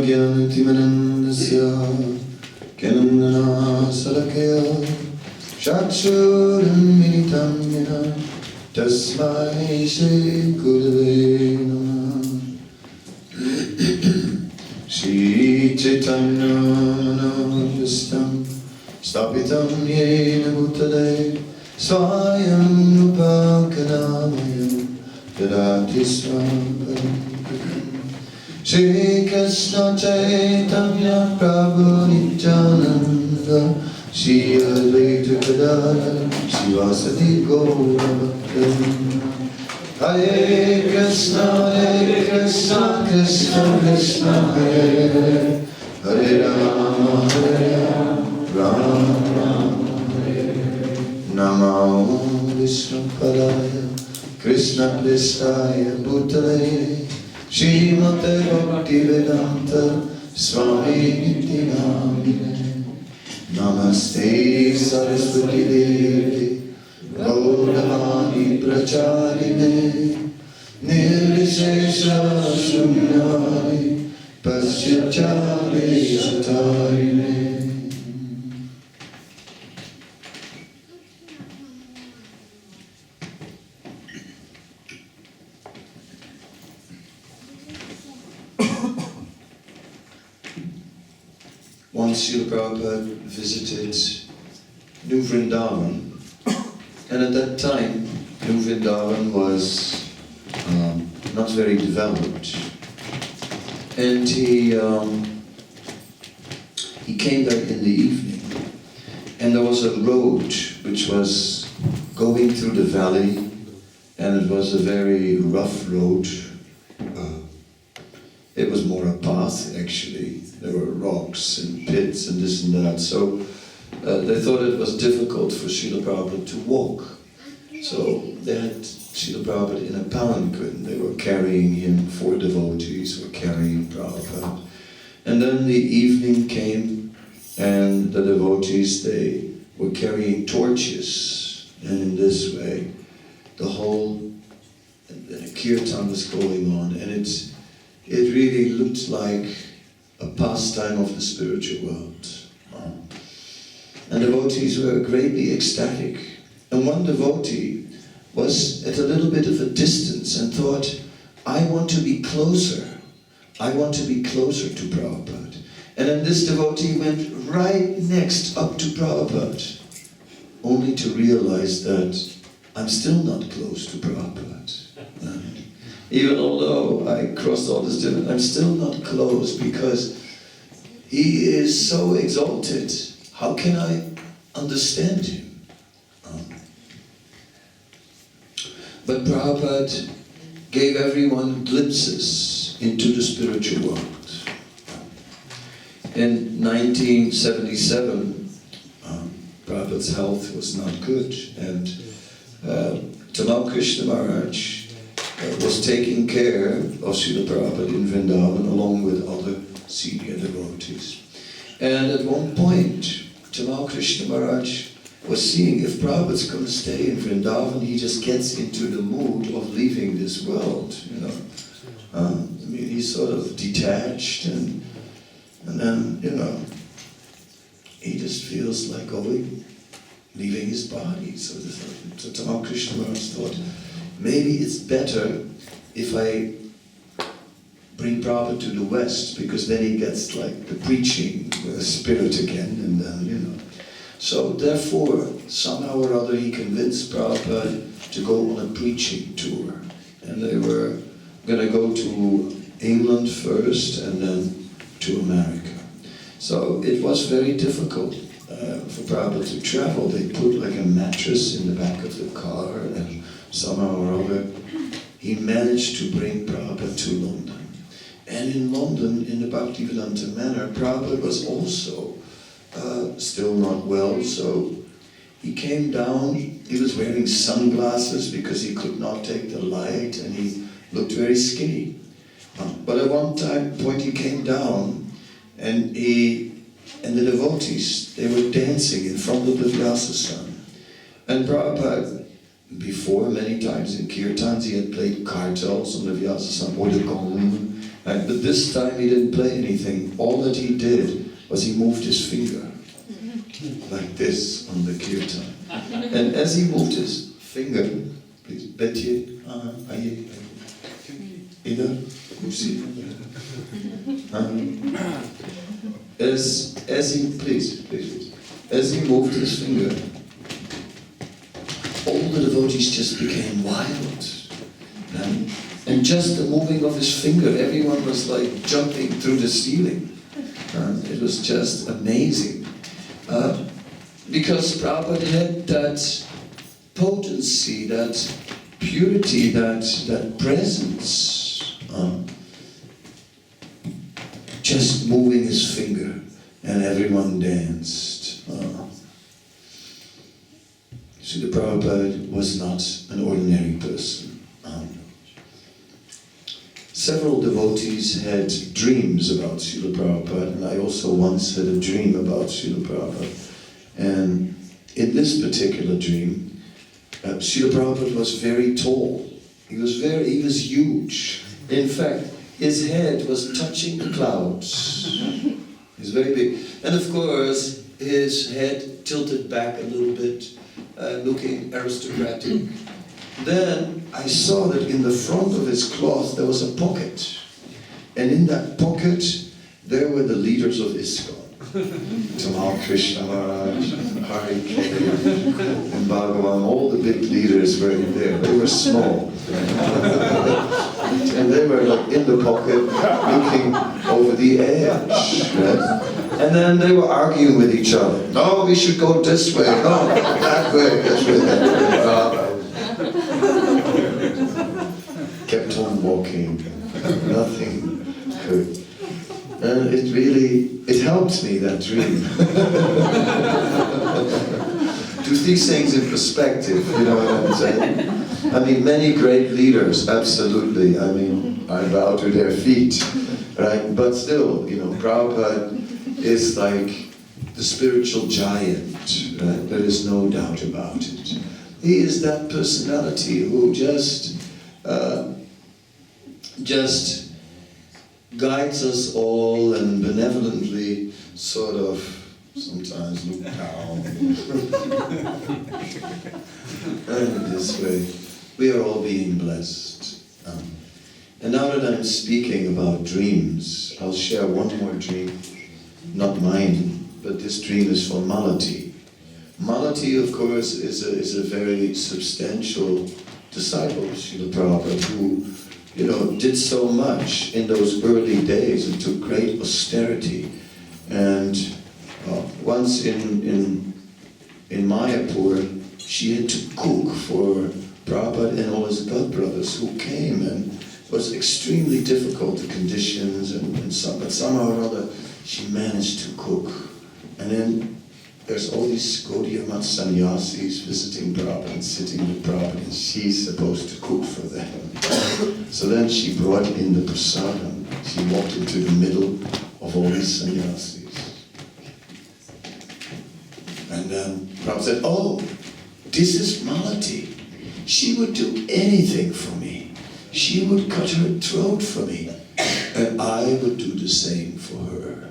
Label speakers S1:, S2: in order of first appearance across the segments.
S1: Jnanatimanandasya Kanana Salakaya Chakshuraminitam Yena Tasmai Shri Gurave Namah. Shri Chaitanya Manavishtam Stapitam Yena Bhutale Swayam Rupakanamaya Dadati Swam Shri Krishna Chaitanya Prabhu Nityananda Shri Advaita Gadadhara Shri Vasadi Gaura Hare Krishna Krishna Krishna Hare Hare Hare Rama Rama Rama Hare Hare Namo Vishnupadaya Krishna Pristaya Bhutale Srimate Bhaktivedanta Swami Niti Namine Namaste Saraswati Devi Gauravani Pracharine Nirvishesha Shunyani Paschyachari Satarine. Once Srila Prabhupada visited New Vrindavan, and at that time New Vrindavan was not very developed, and he came there in the evening, and there was a road which was going through the valley, and it was a very rough road. It was more a path, actually. There were rocks and pits and this and that. So they thought it was difficult for Srila Prabhupada to walk. So they had Srila Prabhupada in a palanquin. They were carrying him, 4 devotees were carrying Prabhupada. And then the evening came, and the devotees, they were carrying torches. And in this way, the whole kirtan was going on. And it really looked like a pastime of the spiritual world. And devotees were greatly ecstatic. And one devotee was at a little bit of a distance and thought, I want to be closer. I want to be closer to Prabhupada. And then this devotee went right next up to Prabhupada, only to realize that I'm still not close to Prabhupada. Even although I crossed all this distance, I'm still not close because he is so exalted. How can I understand him? But Prabhupada gave everyone glimpses into the spiritual world. In 1977, Prabhupada's health was not good, and Tamal Krishna Maharaj was taking care of Srila Prabhupada in Vrindavan along with other senior devotees. And at one point, Tamal Krishna Maharaj was seeing if Prabhupada's going to stay in Vrindavan, he just gets into the mood of leaving this world, you know. I mean, he's sort of detached, and then, you know, he just feels like going, leaving his body. So Tamal Krishna Maharaj thought, maybe it's better if I bring Prabhupada to the West, because then he gets like the preaching spirit again, and then, you know. So therefore, somehow or other, he convinced Prabhupada to go on a preaching tour. And they were going to go to England first, and then to America. So it was very difficult for Prabhupada to travel. They put like a mattress in the back of the car, and somehow or other, he managed to bring Prabhupada to London. And in London, in the Bhaktivedanta manor, Prabhupada was also still not well, so he came down. He was wearing sunglasses because he could not take the light, and he looked very skinny. But at one point he came down, and the devotees, they were dancing in front of the Vyasa-san. And Prabhupada, before, many times in kirtans, he had played kartals on the Vyasa-san, or the gong. But But this time he didn't play anything. All that he did was he moved his finger like this on the kirtan. And as he moved his finger, please, Betye, aye, Ida, Kusi. As he, please, as he moved his finger, all the devotees just became wild. And just the moving of his finger, everyone was like jumping through the ceiling. It was just amazing. Because Prabhupada had that potency, that purity, that presence. Just moving his finger, and everyone danced. Srila Prabhupada was not an ordinary person. Several devotees had dreams about Srila Prabhupada, and I also once had a dream about Srila Prabhupada. And in this particular dream, Srila Prabhupada was very tall. He was huge. In fact, his head was touching the clouds. He's very big. And of course, his head tilted back a little bit, looking aristocratic. Then I saw that in the front of his cloth there was a pocket. And in that pocket, there were the leaders of ISKCON. Krishna Maharaj, Hare, and Bhagavan, all the big leaders were in there. They were small. And they were like in the pocket, looking over the edge. Right? And then they were arguing with each other. No, we should go this way. No, that way, this way, that way. Kept on walking. Nothing could. And it helped me, that dream. To see things in perspective, you know what I'm saying? I mean, many great leaders, absolutely. I mean, I bow to their feet, right? But still, you know, Prabhupada is like the spiritual giant, right? There is no doubt about it. He is that personality who just guides us all and benevolently sort of sometimes look down. And this way, we are all being blessed. And now that I'm speaking about dreams, I'll share one more dream, not mine, but this dream is for Malati. Malati, of course, is a very substantial disciple of Srila Prabhupada who, you know, did so much in those early days and took great austerity. And once in Mayapur, she had to cook for Prabhupada and all his godbrothers who came, and it was extremely difficult, the conditions, but somehow or other she managed to cook. And then there's all these Gaudiya Math sannyasis visiting Prabhupada and sitting with Prabhupada, and she's supposed to cook for them. So then she brought in the prasadam. She walked into the middle of all these sannyasis. And Prabhupada said, oh, this is Malati. She would do anything for me. She would cut her throat for me. And I would do the same for her.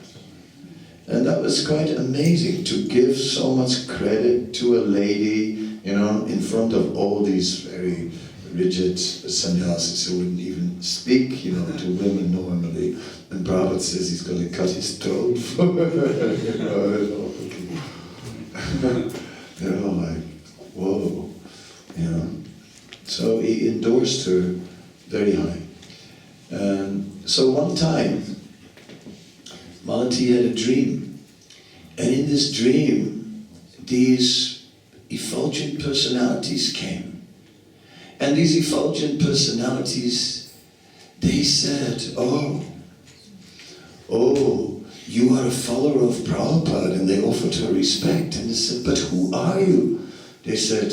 S1: And that was quite amazing to give so much credit to a lady, you know, in front of all these very rigid sannyasis who wouldn't even speak, you know, to women normally. And Prabhupada says he's going to cut his throat for her. They're all like, whoa, you know. So he endorsed her very high. So one time, Malati had a dream. And in this dream, these effulgent personalities came. And these effulgent personalities, they said, oh, you are a follower of Prabhupada, and they offered her respect. And they said, but who are you? They said,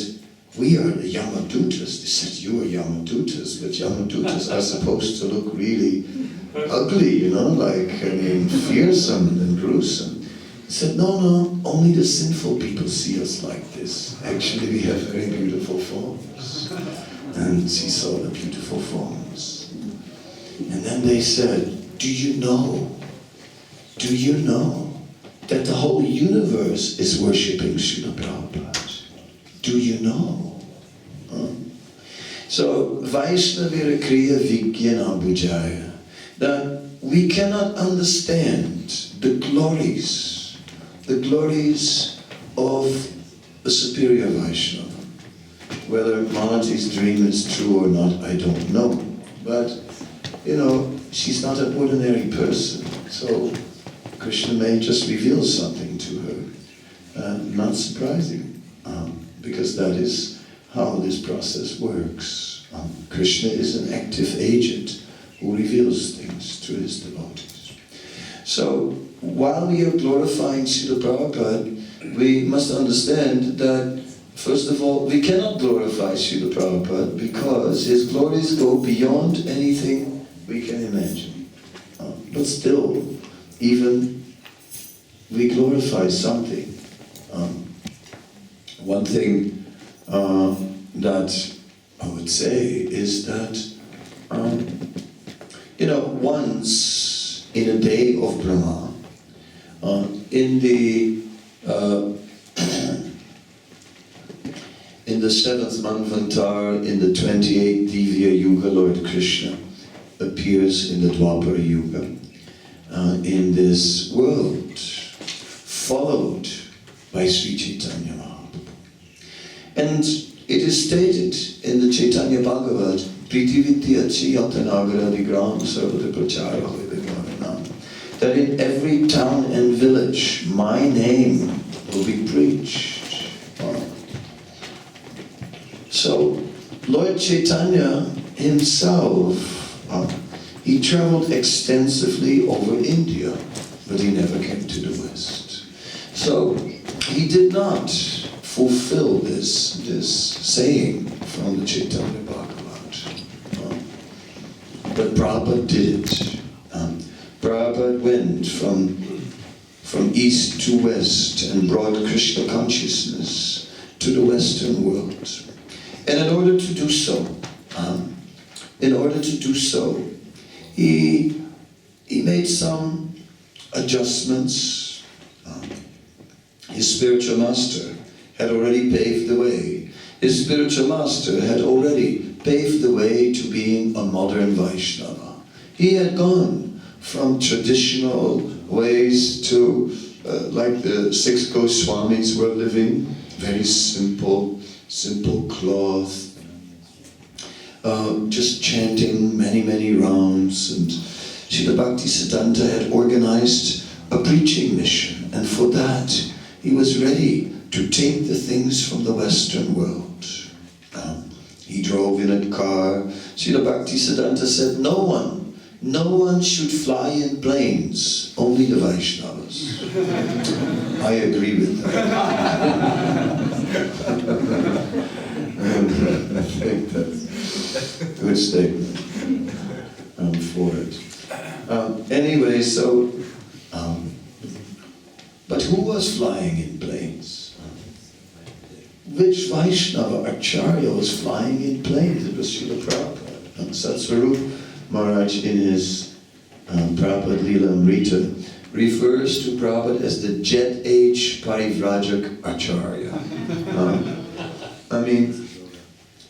S1: we are the Yamadutas. They said, you are Yamadutas, but Yamadutas are supposed to look really ugly, you know, like, I mean, fearsome and gruesome. He said, no, only the sinful people see us like this. Actually, we have very beautiful forms. And she saw the beautiful forms. And then they said, do you know that the whole universe is worshipping Srila Prabhupada? Do you know? So, Vaishnavira Kriya Vigyana Bhujaya, that we cannot understand the glories of a superior Vaishnava. Whether Malati's dream is true or not, I don't know. But, she's not an ordinary person. So Krishna may just reveal something to her. Not surprising, because that is how this process works. Krishna is an active agent who reveals things to his devotees. So, while we are glorifying Srila Prabhupada, we must understand that, first of all, we cannot glorify Srila Prabhupada because his glories go beyond anything we can imagine. But still, even we glorify something. One thing that I would say is that, once in a day of Brahma, in the 7th Manvantar, in the 28th Divya Yuga, Lord Krishna appears in the Dwapara Yuga, in this world, followed by Sri Chaitanya Mahaprabhu. And it is stated in the Chaitanya Bhagavat, that in every town and village, my name will be preached. So, Lord Chaitanya himself, he traveled extensively over India, but he never came to the West. So, he did not fulfill this saying from the Chaitanya Bhagavat. But Prabhupada did it. Prabhupada went from east to west and brought Krishna consciousness to the Western world. And in order to do so, he made some adjustments. His spiritual master had already paved the way. His spiritual master had already paved the way to being a modern Vaishnava. He had gone from traditional ways to, like the 6 Goswamis were living, very simple cloth, just chanting many rounds. And Srila Bhaktisiddhanta had organized a preaching mission, and for that he was ready to take the things from the Western world. He drove in a car. Srila Bhaktisiddhanta said, no one should fly in planes, only the Vaishnavas. I agree with that. I think that's a good statement. I'm for it. Anyway, so, but who was flying in planes? Which Vaishnava Acharya was flying in planes? It was Srila Prabhupada. Satsvarup Maharaj in his Prabhupada Leela Amrita refers to Prabhupada as the jet age Parivrajak Acharya.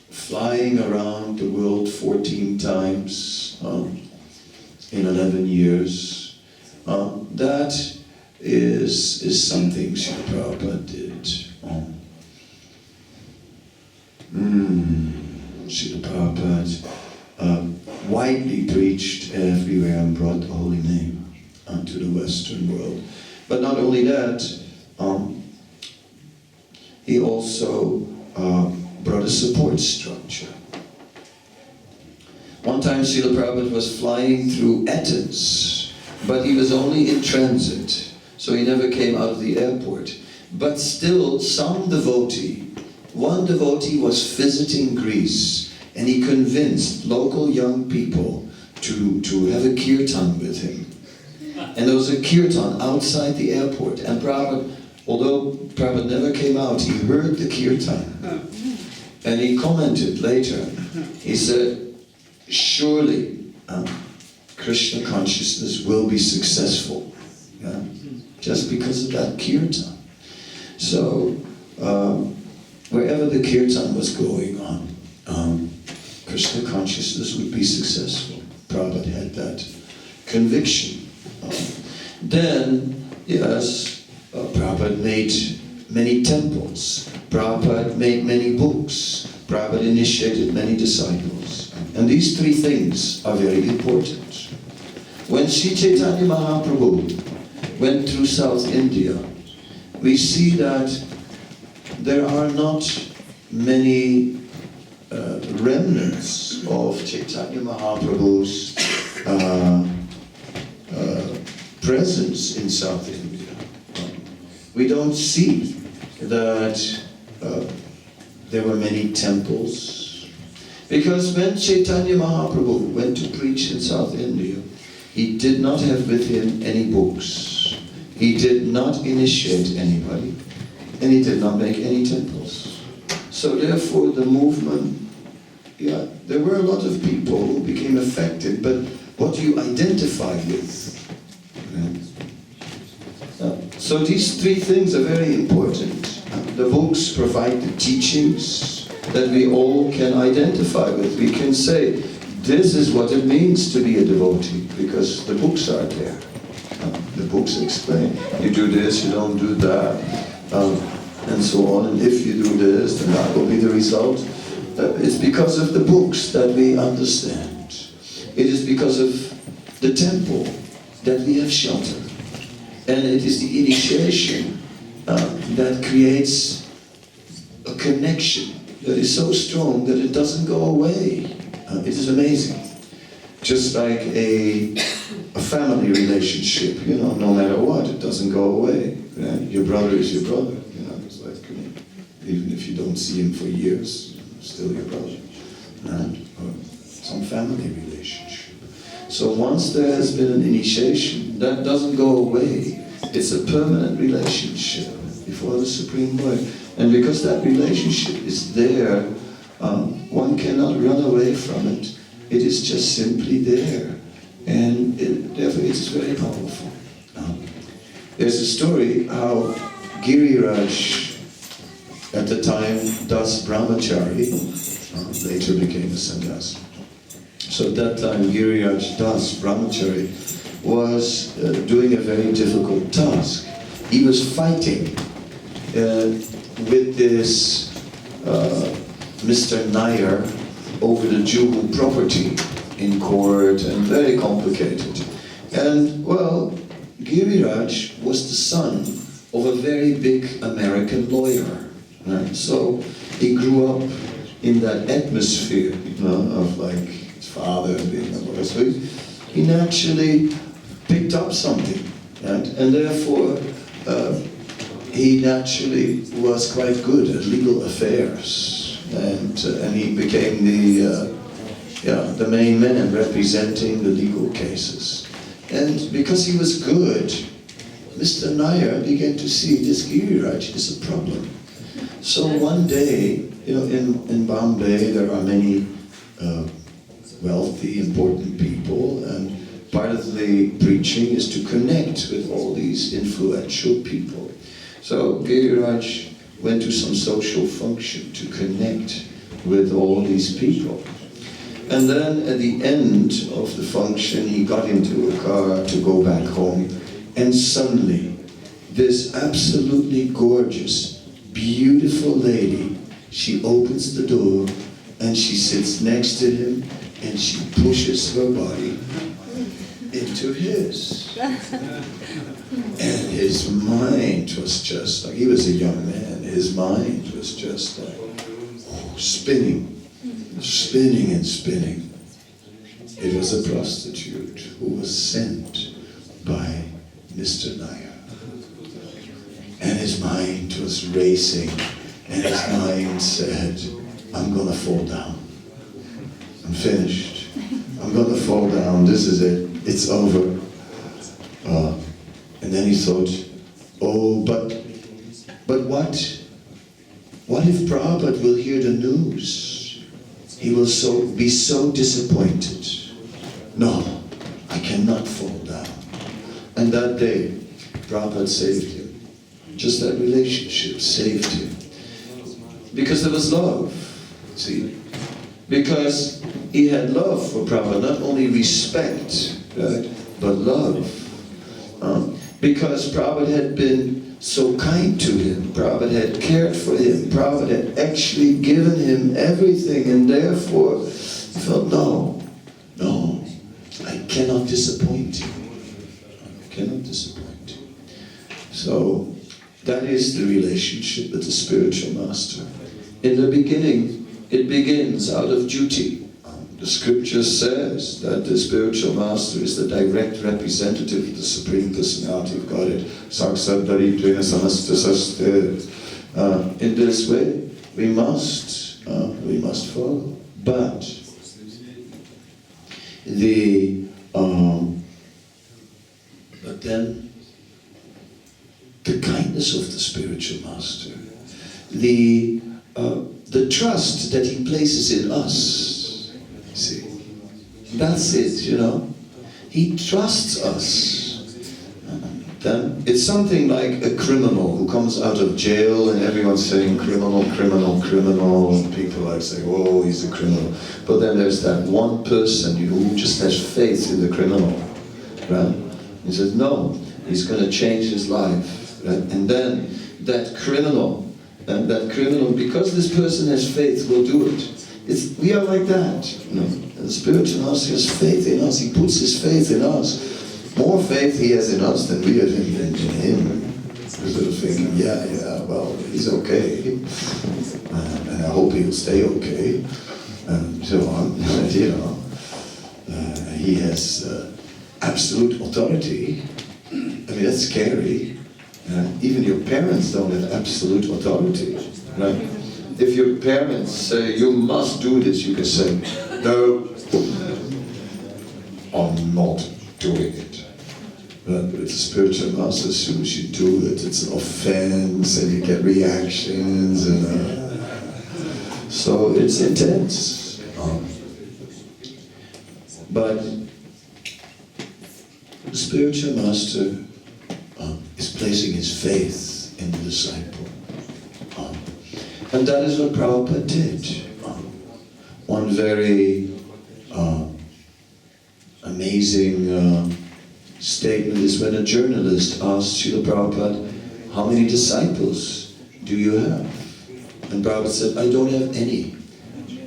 S1: Flying around the world 14 times in 11 years. That is something Srila Prabhupada did. Srila Prabhupada widely preached everywhere and brought the holy name to the Western world. But not only that, he also brought a support structure. One time Srila Prabhupada was flying through Athens, but he was only in transit, so he never came out of the airport. But still, one devotee was visiting Greece, and he convinced local young people to have a kirtan with him. And there was a kirtan outside the airport, and Prabhupada, although Prabhupada never came out, he heard the kirtan. And he commented later, he said, surely Krishna consciousness will be successful. Yeah? Just because of that kirtan. So, wherever the kirtan was going on, Krishna consciousness would be successful. Prabhupada had that conviction. Then, yes, Prabhupada made many temples. Prabhupada made many books. Prabhupada initiated many disciples. And these three things are very important. When Sri Chaitanya Mahaprabhu went through South India, we see that there are not many remnants of Chaitanya Mahaprabhu's presence in South India. We don't see that there were many temples. Because when Chaitanya Mahaprabhu went to preach in South India, he did not have with him any books. He did not initiate anybody. And he did not make any temples. So therefore the movement, yeah, there were a lot of people who became affected, but what do you identify with? So these three things are very important. The books provide the teachings that we all can identify with. We can say, this is what it means to be a devotee, because the books are there. The books explain, you do this, you don't do that, and so on. And if you do this, then that will be the result. It's because of the books that we understand. It is because of the temple that we have shelter. And it is the initiation that creates a connection that is so strong that it doesn't go away. It is amazing. Just like a family relationship, you know, no matter what, it doesn't go away. Right? Your brother is your brother. You know, it's like, even if you don't see him for years, still your brother. Right? Or some family relationship. So once there has been an initiation, that doesn't go away. It's a permanent relationship before the Supreme Lord. And because that relationship is there, one cannot run away from it. It is just simply there. And therefore it is very powerful. There's a story how Giriraj, at the time Das Brahmachari, later became a sannyasi. So at that time Giriraj Das Brahmachari was doing a very difficult task. He was fighting with this Mr. Nair over the Juhu property in court, and very complicated. And well, Giriraj was the son of a very big American lawyer. Right? So he grew up in that atmosphere, you know, of like his father being a lawyer. So he naturally picked up something, right? And therefore he naturally was quite good at legal affairs, and he became the main man representing the legal cases. And because he was good, Mr. Nair began to see this Giriraj is a problem. So one day, you know, in Bombay there are many wealthy, important people, and part of the preaching is to connect with all these influential people. So Giriraj went to some social function to connect with all these people. And then at the end of the function, he got into a car to go back home, and suddenly this absolutely gorgeous, beautiful lady, she opens the door and she sits next to him and she pushes her body into his. And his mind was just like, he was a young man, his mind was just like spinning and spinning. It was a prostitute who was sent by Mr. Nair. And his mind was racing, and his mind said, I'm gonna fall down. I'm finished. I'm gonna fall down, this is it, it's over. And then he thought, oh, but what? What if Prabhupada will hear the news? He will be so disappointed. No, I cannot fall down. And that day, Prabhupada saved him. Just that relationship saved him. Because there was love, see? Because he had love for Prabhupada, not only respect, right, but love. Because Prabhupada had been so kind to him, Prabhupada had cared for him, Prabhupada had actually given him everything, and therefore he felt, no, I cannot disappoint you. I cannot disappoint you. So that is the relationship with the spiritual master. In the beginning, it begins out of duty. The scripture says that the spiritual master is the direct representative of the Supreme Personality of Godhead. In this way, we must follow. But then the kindness of the spiritual master, the trust that he places in us. See, that's it, you know. He trusts us. Then it's something like a criminal who comes out of jail and everyone's saying criminal, criminal, criminal, and people are saying, oh, he's a criminal. But then there's that one person who just has faith in the criminal, right? He says, no, he's going to change his life, right? And then that criminal, because this person has faith, will do it. We are like that, you know. And the spiritual master has faith in us. He puts his faith in us. More faith he has in us than we have in him. We're sort of thinking, yeah, well, he's okay. And I hope he'll stay okay. And so on, you know. He has absolute authority. I mean, that's scary. Even your parents don't have absolute authority, right? If your parents say, you must do this, you can say, no, I'm not doing it. But with the spiritual master, as soon as you do it, it's an offense, and you get reactions, and so it's intense. But the spiritual master is placing his faith in the disciple. And that is what Prabhupada did. One very amazing statement is when a journalist asked Srila Prabhupada, how many disciples do you have? And Prabhupada said, I don't have any.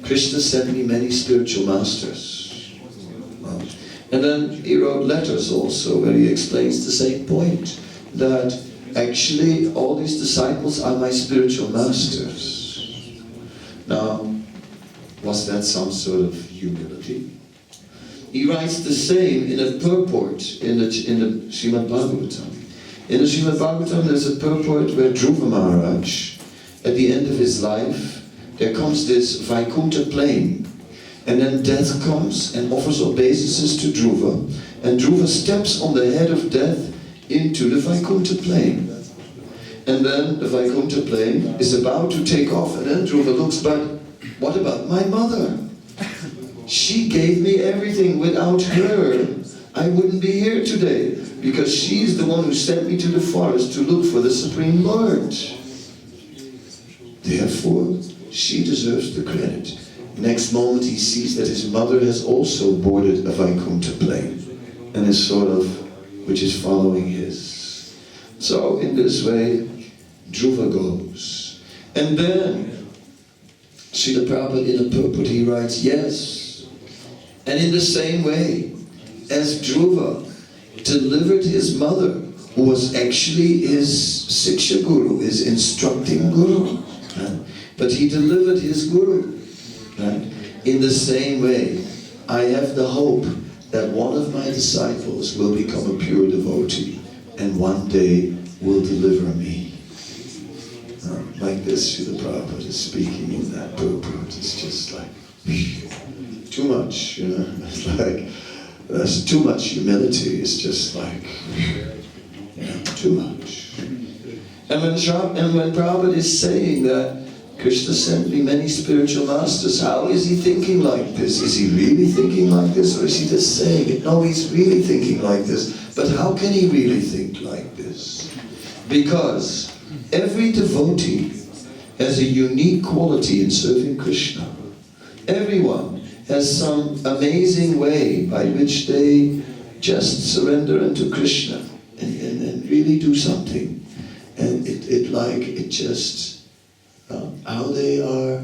S1: Krishna sent me many spiritual masters. And then he wrote letters also where he explains the same point, that actually all these disciples are my spiritual masters. Now, was that some sort of humility? He writes the same in a purport in the Srimad Bhagavatam. In the Srimad Bhagavatam there's a purport where Dhruva Maharaj, at the end of his life, there comes this Vaikuntha plain, and then death comes and offers obeisances to Dhruva, and Dhruva steps on the head of death into the Vaikuntha plain. And then the Vaikuntha plain is about to take off, and then Dhruva looks, but what about my mother? She gave me everything. Without her, I wouldn't be here today, because she's the one who sent me to the forest to look for the Supreme Lord. Therefore, she deserves the credit. Next moment he sees that his mother has also boarded a Vaikuntha plane, and is which is following his. So in this way, Dhruva goes. And then, Srila Prabhupada in a purport, he writes, yes. And in the same way, as Dhruva delivered his mother, who was actually his Siksha Guru, his instructing Guru, right? But he delivered his Guru, right? In the same way, I have the hope that one of my disciples will become a pure devotee, and one day will deliver me. Like this, Srila Prabhupada is speaking in that purport. It's just like, too much, you know. It's like, there's too much humility. It's just like, too much. And when Prabhupada is saying that Krishna sent me many spiritual masters. How is he thinking like this? Is he really thinking like this, or is he just saying it? No, he's really thinking like this. But how can he really think like this? Because every devotee has a unique quality in serving Krishna. Everyone has some amazing way by which they just surrender unto Krishna and really do something. And it just, how they are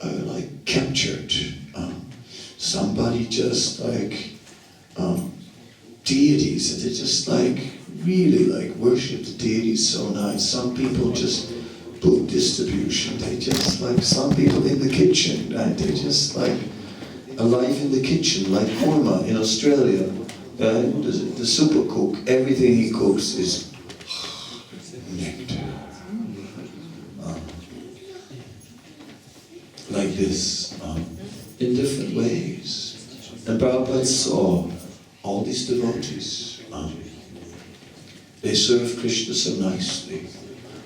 S1: like captured. Somebody just like deities, and they just like really like worship the deities so nice. Some people just book distribution. They just like, some people in the kitchen, right? They just like alive in the kitchen, like Kurma in Australia. The super cook, everything he cooks is nectar. Like this, in different ways. And Prabhupada saw all these devotees. They serve Krishna so nicely.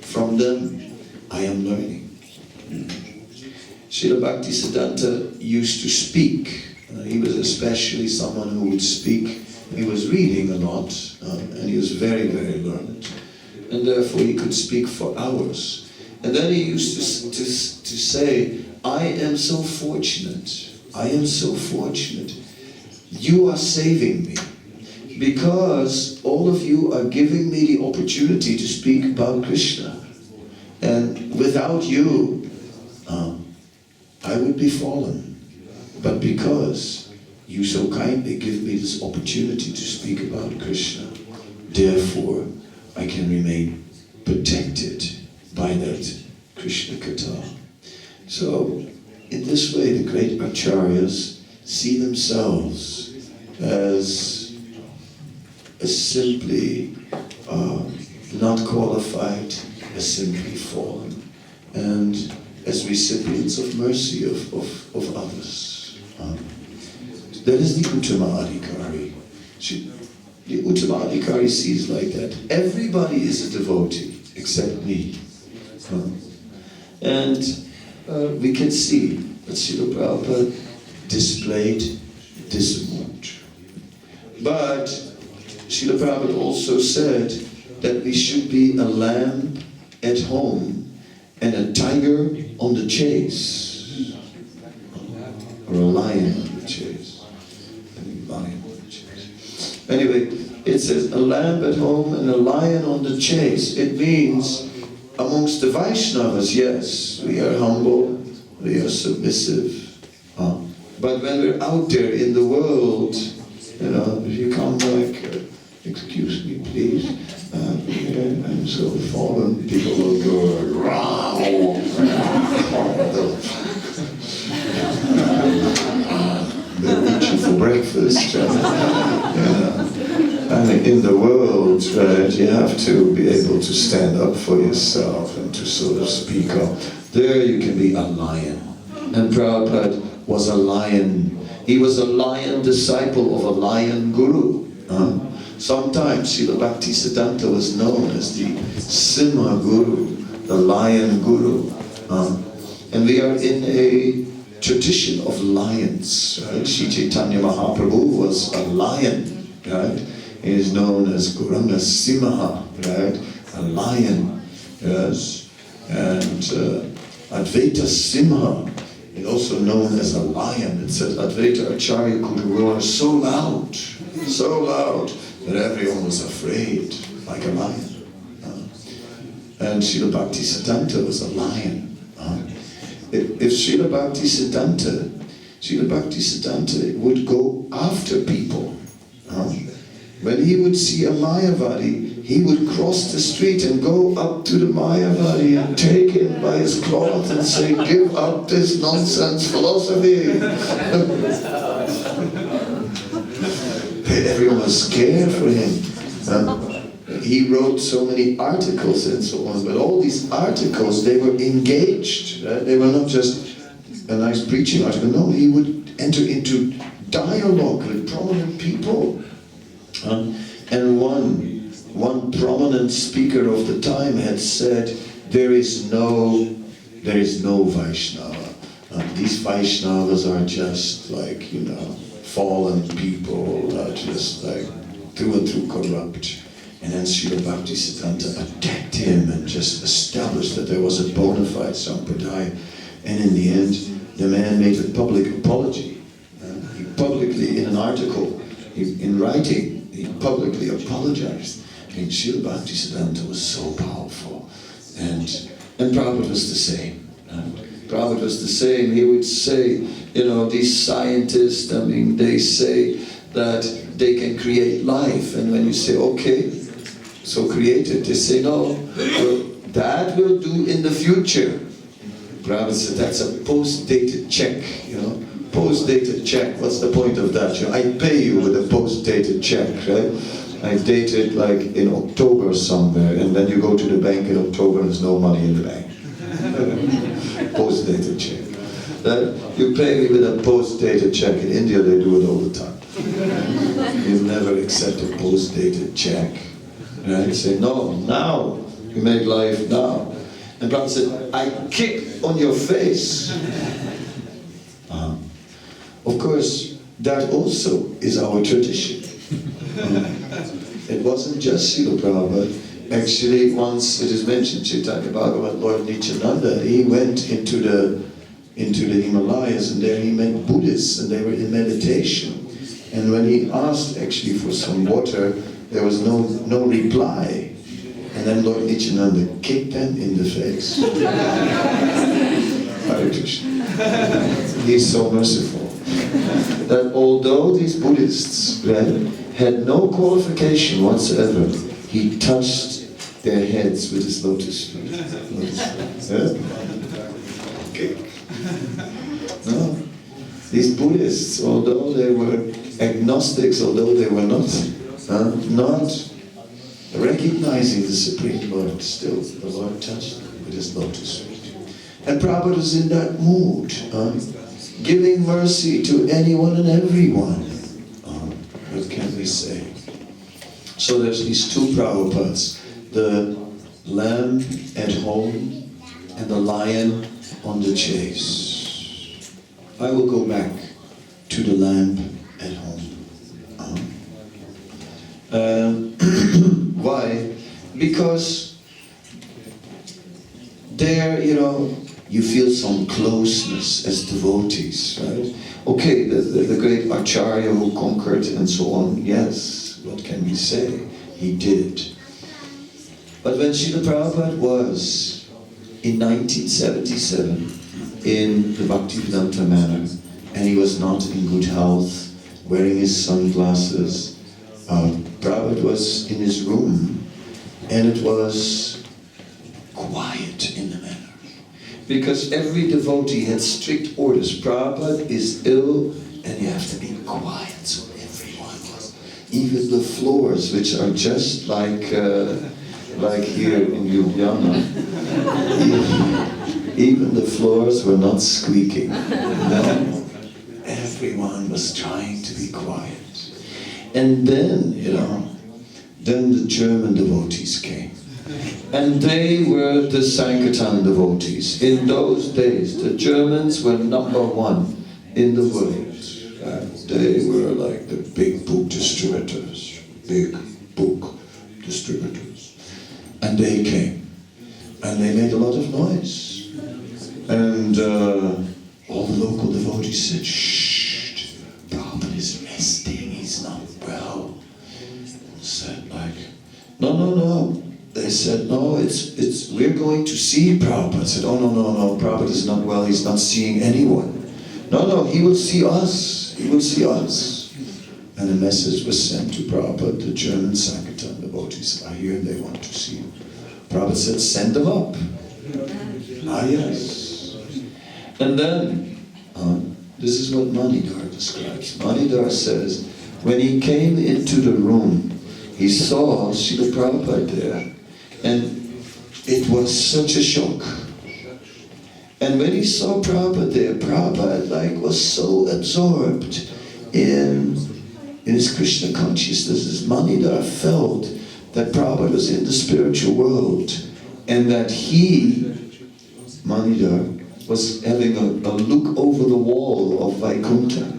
S1: From them, I am learning. Srila Bhaktisiddhanta used to speak. He was especially someone who would speak. He was reading a lot, and he was very, very learned. And therefore he could speak for hours. And then he used to say, I am so fortunate. I am so fortunate. You are saving me. Because all of you are giving me the opportunity to speak about Krishna. And without you, I would be fallen. But because you so kindly give me this opportunity to speak about Krishna, therefore I can remain protected by that Krishna katha. So, in this way, the great acharyas see themselves as simply not qualified, as simply fallen, and as recipients of mercy of others. That is the Uttama Adhikari. The Uttama Adhikari sees like that. Everybody is a devotee except me. And we can see that Srila Prabhupada displayed this mood. But Srila Prabhupada also said that we should be a lamb at home and a tiger on the chase. Or a lion on the chase. Anyway, it says a lamb at home and a lion on the chase. It means amongst the Vaishnavas, yes, we are humble, we are submissive. But when we're out there in the world, you know, if you come like, excuse me please, I'm so fallen, people will go, wow. They'll eat you for breakfast. And in the world, right, you have to be able to stand up for yourself and to sort of speak up. There you can be a lion. And Prabhupada was a lion. He was a lion disciple of a lion guru. Sometimes Srila Bhaktisiddhanta was known as the Simha Guru, the lion guru. And we are in a tradition of lions. Right? Sri Chaitanya Mahaprabhu was a lion. Right? He is known as Gauranga Simha, right? A lion. Yes. And Advaita Simha, also known as a lion. It said Advaita Acharya could roar so loud that everyone was afraid, like a lion. And Srila Bhaktisiddhanta was a lion. If Srila Bhaktisiddhanta would go after people, when he would see a Mayavadi, he would cross the street and go up to the Mayavadi and take him by his cloth and say, give up this nonsense philosophy. Everyone was scared for him. He wrote so many articles and so on, but all these articles, they were engaged. Right? They were not just a nice preaching article. No, he would enter into dialogue with prominent people. And one prominent speaker of the time had said, there is no there is no Vaishnava. These Vaishnavas are just like, fallen people, just like through and through corrupt. And then Srila Bhaktisiddhanta attacked him and just established that there was a bona fide sampradaya. And in the end, the man made a public apology. He publicly, in an article, in writing, he publicly apologized. And Srila Bhaktisiddhanta was so powerful. And Prabhupada was the same. Prabhupada was the same. He would say, these scientists, they say that they can create life. And when you say, okay, so create it, they say, no, that will do in the future. Prabhupada said, that's a post-dated check, Post-dated check, what's the point of that? I pay you with a post-dated check, right? I dated like in October somewhere, and then you go to the bank in October and there's no money in the bank. Post-dated check. You pay me with a post-dated check. In India they do it all the time. You never accept a post-dated check. Right? You say, no, now. You make life now. And Prabhupada said, I kick on your face. Of course, that also is our tradition. It wasn't just Srila Prabhupada. Actually, once it is mentioned, Chaitanya Bhagavat, Lord Nityananda, he went into the Himalayas, and there he met Buddhists, and they were in meditation. And when he asked actually for some water, there was no reply. And then Lord Nityananda kicked them in the face. Hare Krishna. He's so merciful. That although these Buddhists had no qualification whatsoever, he touched their heads with his lotus feet. Okay. No. These Buddhists, although they were agnostics, although they were not recognizing the Supreme Lord, still the Lord touched them with his lotus feet. And Prabhupada was in that mood, giving mercy to anyone and everyone. What can we say? So there's these two Prabhupads, the lamb at home and the lion on the chase. I will go back to the lamb at home. Why? Because there, you feel some closeness as devotees, right? Okay, the great Acharya who conquered and so on, yes, what can we say? He did. But when Srila Prabhupada was in 1977 in the Bhaktivedanta manor, and he was not in good health, wearing his sunglasses, Prabhupada was in his room, and it was quiet in the manor. Because every devotee had strict orders. Prabhupada is ill, and you have to be quiet. So everyone was. Even the floors, which are just like here in Ljubljana, even the floors were not squeaking. No. Everyone was trying to be quiet. And then, then the German devotees came. And they were the Sankirtan devotees. In those days, the Germans were #1 in the world. They were like the big book distributors. And they came. And they made a lot of noise. And all the local devotees said, shh, Prabhupada is resting, he's not well. Said like, no. They said, no, we're going to see Prabhupada. Said, oh, no, Prabhupada is not well, he's not seeing anyone. No, he will see us, And a message was sent to Prabhupada, the German Sankirtan devotees are here, they want to see him. Prabhupada said, send them up. Yes. And then, this is what Manidhar describes. Manidhar says, when he came into the room, he saw Srila Prabhupada there. And it was such a shock. And when he saw Prabhupada there, Prabhupada was so absorbed in his Krishna consciousness, as Manidhar felt that Prabhupada was in the spiritual world, and that he Manidhar was having a look over the wall of Vaikuntha,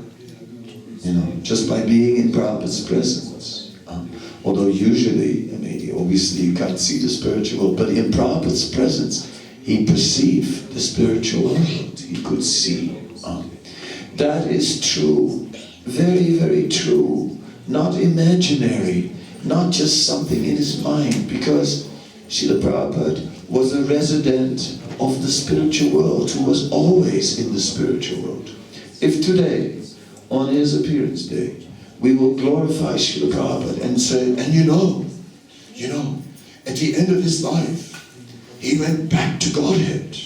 S1: just by being in Prabhupada's presence. Although usually, obviously you can't see the spiritual world, but in Prabhupada's presence, he perceived the spiritual world. He could see. That is true, very, very true, not imaginary, not just something in his mind, because Srila Prabhupada was a resident of the spiritual world, who was always in the spiritual world. If today, on his appearance day, we will glorify Srila Prabhupada and say, and you know, at the end of his life, he went back to Godhead.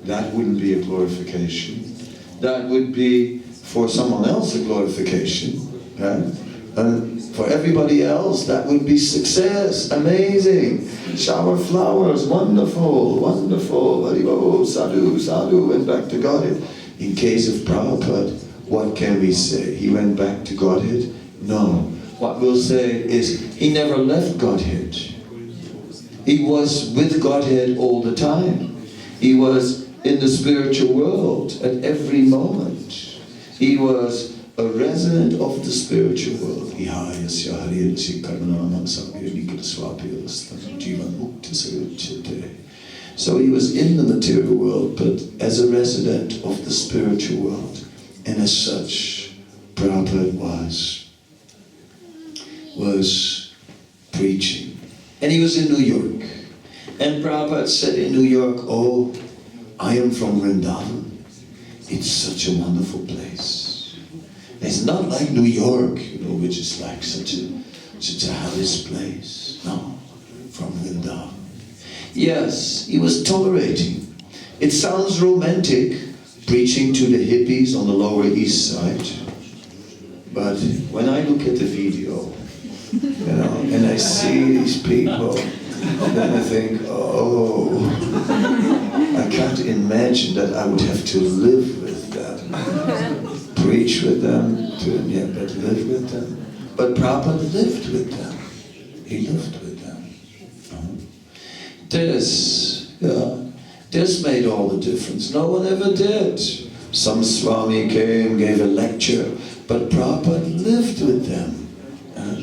S1: That wouldn't be a glorification. That would be for someone else a glorification. And for everybody else, that would be success, amazing. Shower flowers, wonderful, wonderful. Haribo, sadhu, sadhu, went back to Godhead. In case of Prabhupada, what can we say? He went back to Godhead? No. What we'll say is, he never left Godhead. He was with Godhead all the time. He was in the spiritual world at every moment. He was a resident of the spiritual world. So he was in the material world, but as a resident of the spiritual world. And as such, Prabhupada was preaching. And he was in New York. And Prabhupada said in New York, oh, I am from Vrindavan. It's such a wonderful place. It's not like New York, which is like such a hellish place. No, from Vrindavan. Yes, he was tolerating. It sounds romantic, preaching to the hippies on the Lower East Side. But when I look at the video, and I see these people, then I think, oh, I can't imagine that I would have to live with them, preach with them, but live with them. But Prabhupada lived with them. He lived with them. This made all the difference. No one ever did. Some Swami came, gave a lecture, but Prabhupada lived with them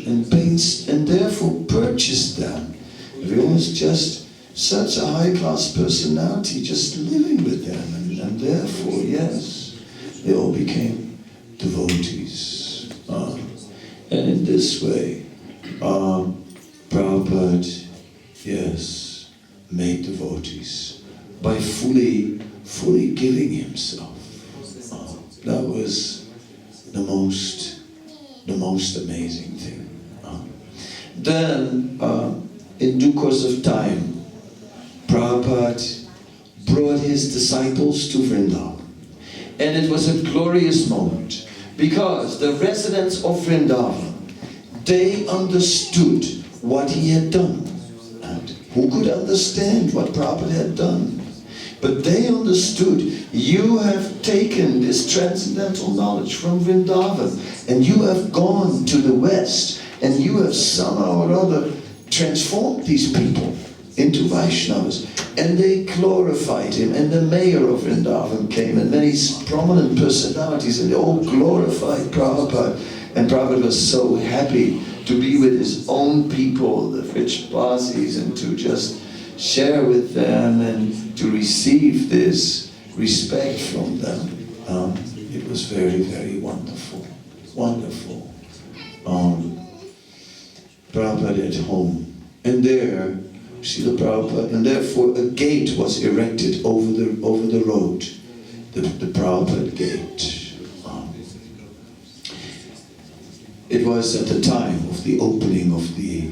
S1: and therefore purchased them. He was just such a high-class personality, just living with them, and therefore, yes, they all became devotees. And in this way, Prabhupada, yes, made devotees by fully giving himself. That was the most amazing thing. Then, in due course of time, Prabhupada brought his disciples to Vrindavan. And it was a glorious moment, because the residents of Vrindavan, they understood what he had done. And who could understand what Prabhupada had done? But they understood, you have taken this transcendental knowledge from Vrindavan, and you have gone to the West, and you have somehow or other transformed these people into Vaishnavas. And they glorified him, and the mayor of Vrindavan came, and many prominent personalities, and they all glorified Prabhupada. And Prabhupada was so happy to be with his own people, the rich Basis, and to just share with them and to receive this respect from them. It was very, very wonderful. Wonderful. Prabhupada at home. And there, Srila Prabhupada, and therefore a gate was erected over the road, the Prabhupada gate. It was at the time of the opening of the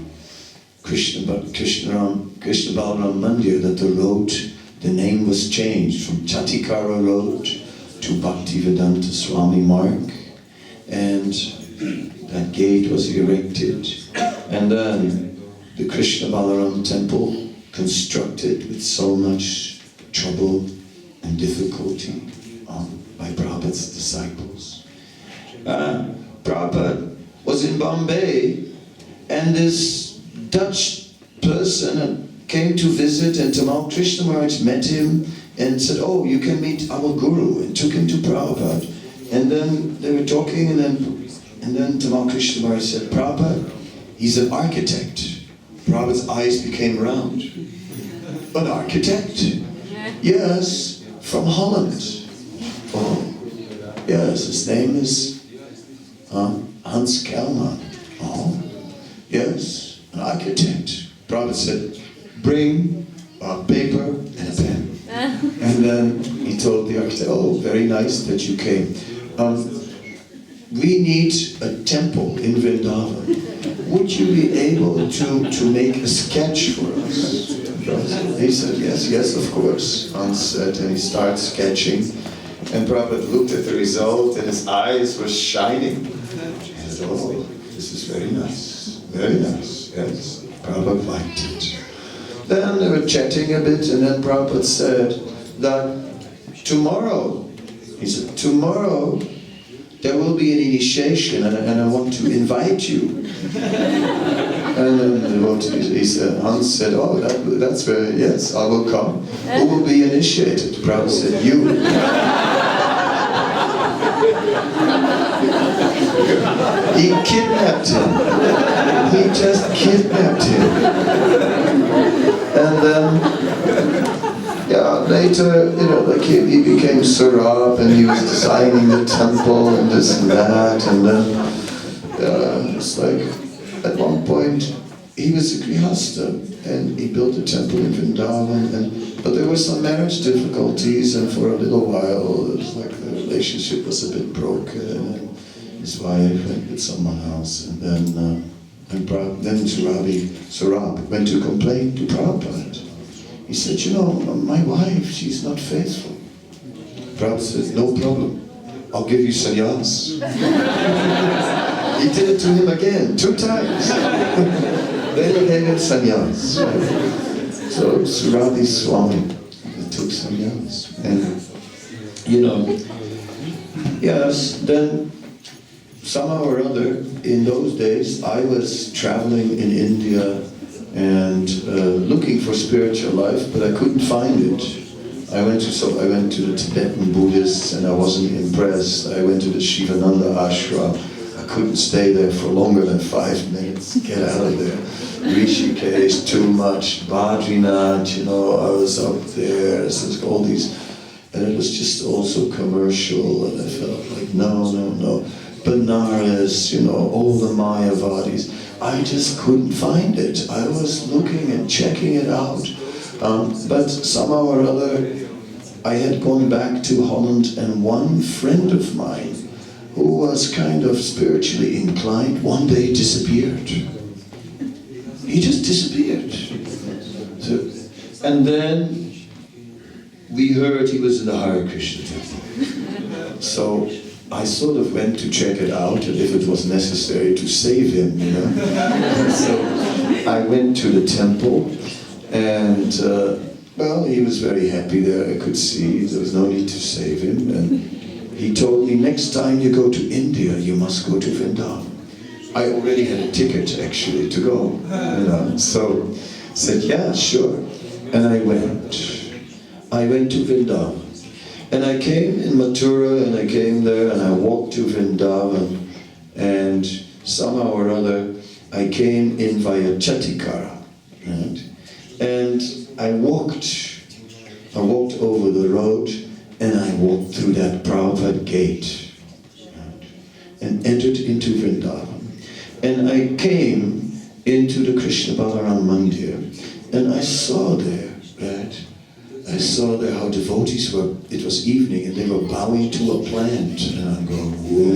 S1: Krishna Balaram Mandir that the road, the name was changed from Chatikara Road to Bhaktivedanta Swami Marg, and that gate was erected, and then the Krishna Balaram temple constructed with so much trouble and difficulty by Prabhupada's disciples. Prabhupada was in Bombay, and this Dutch person came to visit, and Tamal Krishna Maharaj met him and said, "Oh, you can meet our guru," and took him to Prabhupada. And then they were talking, and then Tamal Krishna Maharaj said, "Prabhupada, he's an architect." Prabhupada's eyes became round. "An architect?" "Yes, from Holland." "Oh, yes, his name is Hans Kelman." "Oh, yes, an architect." Prabhupada said, "Bring paper and a pen." And then he told the architect, "Oh, very nice that you came. We need a temple in Vrindavan. Would you be able to make a sketch for us?" He said, yes, of course. Hans said, and he started sketching. And Prabhupada looked at the result, and his eyes were shining. He said, "Oh, this is very nice, yes." Prabhupada liked it. Then they were chatting a bit, and then Prabhupada said that tomorrow, he said, "Tomorrow there will be an initiation, and I want to invite you." And then he said, Hans said, "Oh, that's very, yes, I will come." "Who will be initiated?" Prabhupada said, "You." He kidnapped him. He just kidnapped him. And then, later, like he became Sarab, and he was designing the temple and this and that, and then it's like, at one point, he was a grihasta, and he built a temple in Vrindavan, but there were some marriage difficulties, and for a little while, it was like the relationship was a bit broken, and his wife went with someone else, and then Sarab went to complain to Prabhupada. He said, "My wife, she's not faithful." Prabhupada said, "No problem, I'll give you sannyas." He did it to him again, 2 times. Then he gave him sannyas. So Srila Swami took sannyas. And, yes, then somehow or other, in those days, I was traveling in India and looking for spiritual life, but I couldn't find it. I went to the Tibetan Buddhists, and I wasn't impressed. I went to the Shivananda ashram. I couldn't stay there for longer than 5 minutes. Get out of there. Rishikesh, too much. Badrinath, I was up there. All these, and it was just also commercial, and I felt like, no. Benares, all the Mayavadis. I just couldn't find it. I was looking and checking it out. But somehow or other, I had gone back to Holland, and one friend of mine, who was kind of spiritually inclined, one day disappeared. He just disappeared. And then we heard he was in the Hare Krishna temple. So I sort of went to check it out, and if it was necessary to save him, So I went to the temple, and he was very happy there. I could see there was no need to save him, and he told me, "Next time you go to India, you must go to Vrindavan." I already had a ticket, actually, to go, So I said, "Yeah, sure." And I went. I went to Vrindavan. And I came in Mathura, and I came there, and I walked to Vrindavan, and somehow or other, I came in via Chatikara, right? And I walked over the road, and I walked through that Prabhupada gate, right? And entered into Vrindavan. And I came into the Krishna Balaram Mandir, and I saw there, right? I saw there how devotees were, it was evening, and they were bowing to a plant. And I'm going, whoa,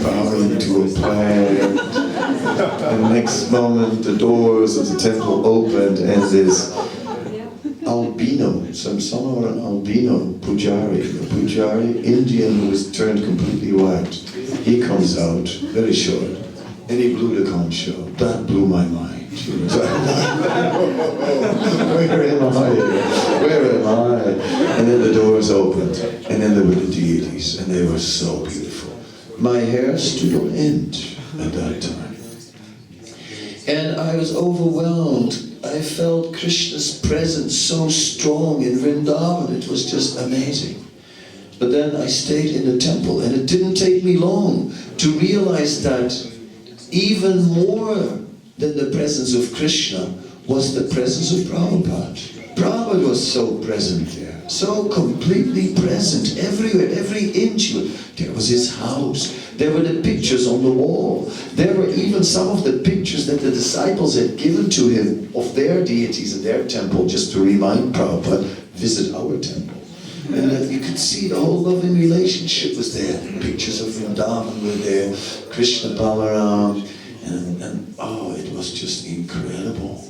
S1: bowing to a plant. And next moment, the doors of the temple opened, and this albino, somehow an albino pujari, Indian who was turned completely white. He comes out, very short, and he blew the conch shell. That blew my mind. Where am I? And then the doors opened, and then there were the deities, and they were so beautiful. My hair stood on end at that time. And I was overwhelmed. I felt Krishna's presence so strong in Vrindavan. It was just amazing. But then I stayed in the temple, and it didn't take me long to realize that even more than the presence of Krishna was the presence of Prabhupada. Prabhupada was so present there, so completely present everywhere, every inch. There was his house, there were the pictures on the wall, there were even some of the pictures that the disciples had given to him of their deities in their temple, just to remind Prabhupada, visit our temple. And that you could see the whole loving relationship was there. Pictures of Vrindavan were there, Krishna Balaram, and oh, it was just incredible.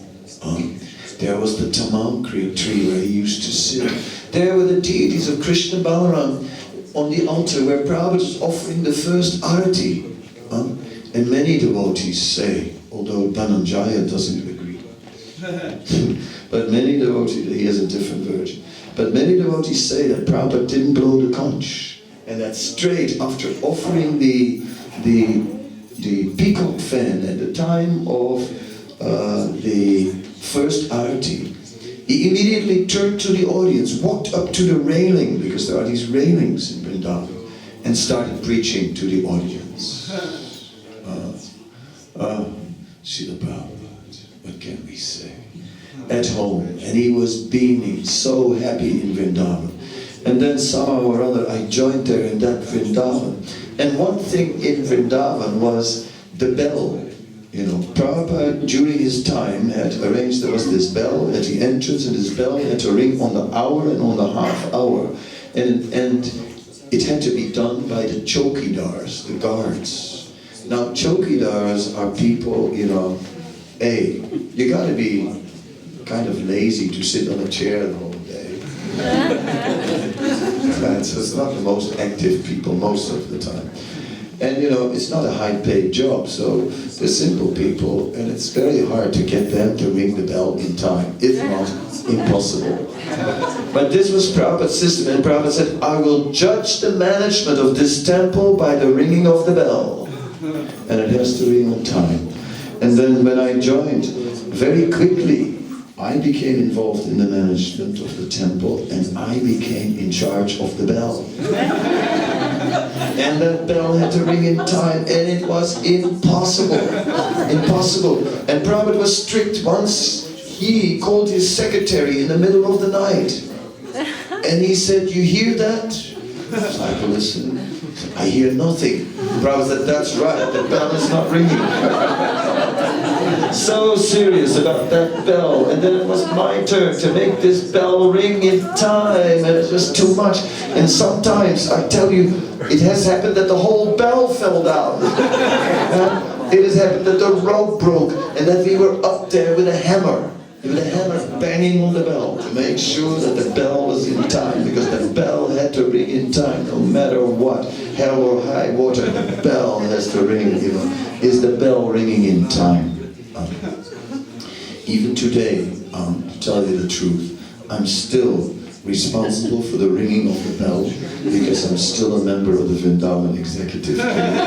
S1: There was the Tamankri tree where he used to sit. There were the deities of Krishna Balaram on the altar where Prabhupada was offering the first arati. And many devotees say, although Dhananjaya doesn't agree, but many devotees, he has a different version, but many devotees say that Prabhupada didn't blow the conch, and that straight after offering the peacock fan at the time of the first arati, he immediately turned to the audience, walked up to the railing, because there are these railings in Vrindavan, and started preaching to the audience. Srila Prabhupada, what can we say? At home, and he was beaming, so happy in Vrindavan. And then somehow or other I joined there in that Vrindavan. And one thing in Vrindavan was the bell. You know, Prabhupada during his time had arranged, there was this bell at the entrance, and this bell had to ring on the hour and on the half hour. And it had to be done by the chokidars, the guards. Now chokidars are people, you know, you gotta be kind of lazy to sit on a chair the whole day. So it's not the most active people most of the time. And you know, it's not a high-paid job, so they're simple people, and it's very hard to get them to ring the bell in time, if not impossible. But this was Prabhupada's system, and Prabhupada said, I will judge the management of this temple by the ringing of the bell. And it has to ring on time. And then when I joined, very quickly, I became involved in the management of the temple, and I became in charge of the bell. And that bell had to ring in time, and it was impossible. Impossible. And Prabhupada was strict. Once he called his secretary in the middle of the night, and he said, you hear that? So I listened. I hear nothing. Prabhupada said, that's right, the bell is not ringing. So serious about that bell, and then it was my turn to make this bell ring in time, and it was too much. And sometimes, I tell you, it has happened that the whole bell fell down. It has happened that the rope broke, and that we were up there with a hammer banging on the bell to make sure that the bell was in time, because the bell had to ring in time no matter what, hell or high water, the bell has to ring, you know. Is the bell ringing in time? Even today, to tell you the truth, I'm still responsible for the ringing of the bell, because I'm still a member of the Vrindavan Executive Committee,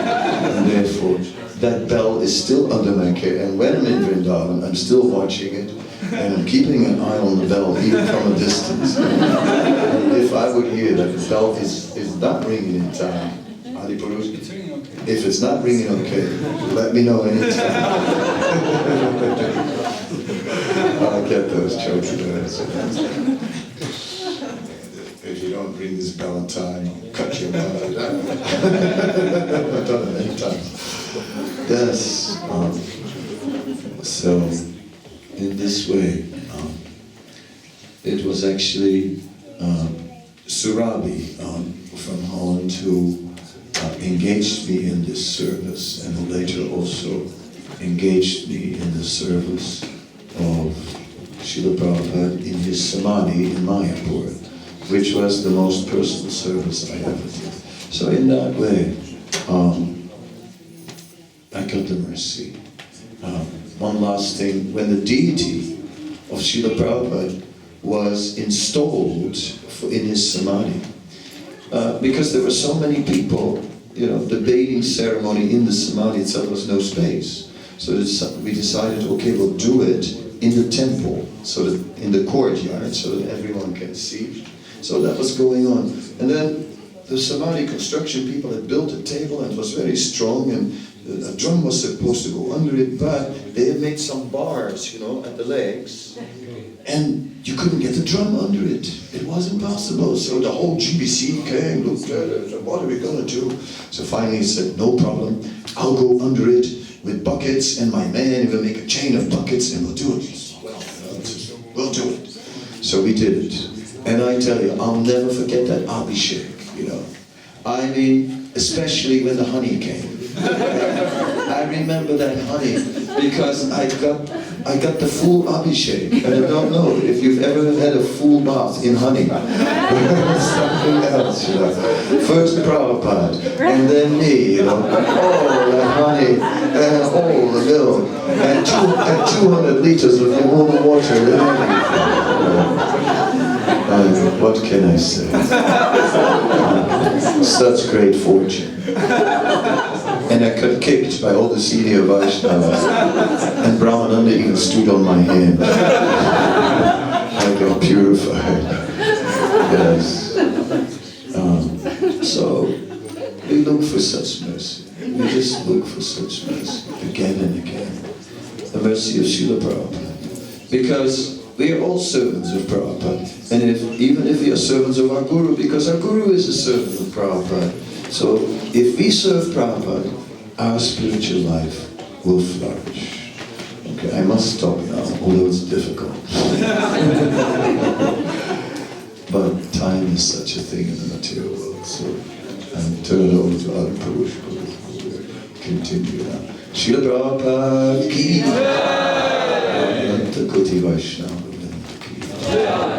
S1: and therefore that bell is still under my care. And when I'm in Vrindavan, I'm still watching it, and I'm keeping an eye on the bell, even from a distance. And if I would hear that the bell is not ringing in time,
S2: It's ringing okay.
S1: if it's not ringing okay, let me know anytime. I get those jokes. If you don't ring this bell in time, I'll cut your mouth. I've done it many times. Yes. So, in this way, it was actually Surabi from Holland who engaged me in this service, and who later also engaged me in the service of Srila Prabhupada in his Samadhi in Mayapur, which was the most personal service I ever did. So in that way, I got the mercy. One last thing, when the deity of Srila Prabhupada was installed in his Samadhi, because there were so many people, you know, the bathing ceremony in the Samadhi itself was no space. So we decided, okay, we'll do it in the temple, so that in the courtyard, so that everyone can see. So that was going on. And then the Samadhi construction people had built a table and it was very strong, and a drum was supposed to go under it, but they had made some bars, you know, at the legs, and you couldn't get the drum under it. It was impossible. So the whole GBC came, looked at it, and what are we going to do? So finally he said, no problem, I'll go under it with buckets, and my man will make a chain of buckets, and we'll do it. Well, we'll do it. So we did it. And I tell you, I'll never forget that Abhishek, you know. I mean, especially when the honey came. I remember that honey because I got the full Abhishek. And I don't know if you've ever had a full bath in honey. Something else, you know. First Prabhupada, and then me, you know. Oh, the honey, and oh, the milk, and 200 liters of warm water. What can I say? Such great fortune. And I got kicked by all the senior Vaishnavas. And Brahmananda even stood on my hand. I got purified. Yes. So, we look for such mercy. We just look for such mercy. Again and again. The mercy of Srila Prabhupada. Because we are all servants of Prabhupada. And even if we are servants of our Guru, because our Guru is a servant of Prabhupada. So if we serve Prabhupada, our spiritual life will flourish. Okay, I must stop now, although it's difficult. But time is such a thing in the material world, so I'm turning over to other Purush Guru who will continue now. Srila Prabhupada ki Jai. Kuti Vaishnava ki Jai.